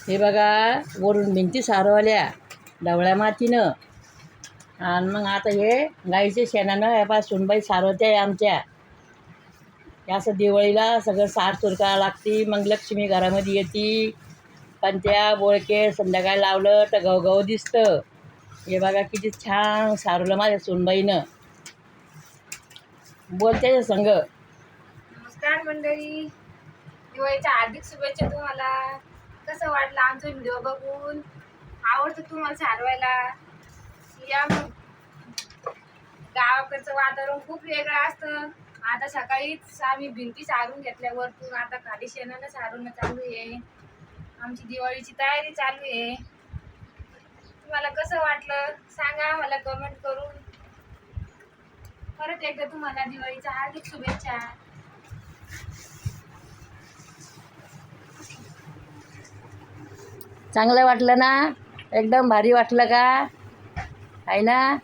हे बघा, वरून भिंती सारवल्या ढवळ्या मातीनं. आणि मग आता हे गाईच्या शेणानं हे बा सुनबाई सारवते आहे आमच्या. हे असं दिवाळीला सगळं सारसूर करावं लागते. मग लक्ष्मी घरामध्ये येते. पंत्या बोळके संध्याकाळी लावलं तर गवगव दिसतं. हे बघा किती छान सारवलं माझ्या सुनबाईनं. बोलते संग. नमस्कार मंडळी, दिवाळीच्या हार्दिक शुभेच्छा तुम्हाला. कसं वाटलं आमचा व्हिडिओ बघून? आवडतं तुम्हाला सारवायला? या मग. गावाकडचं वातावरण खूप वेगळं असतं. आता सकाळीच आम्ही भिंती सारून घेतल्या वरतून, आता खाली शेणानं सारून चालू आहे. आमची दिवाळीची तयारी चालू आहे. तुम्हाला कसं वाटलं सांगा मला कमेंट करून. परत एकदा तुम्हाला दिवाळीच्या हार्दिक शुभेच्छा. चांगलं वाटलं ना? एकदम भारी वाटलं का? आहे ना?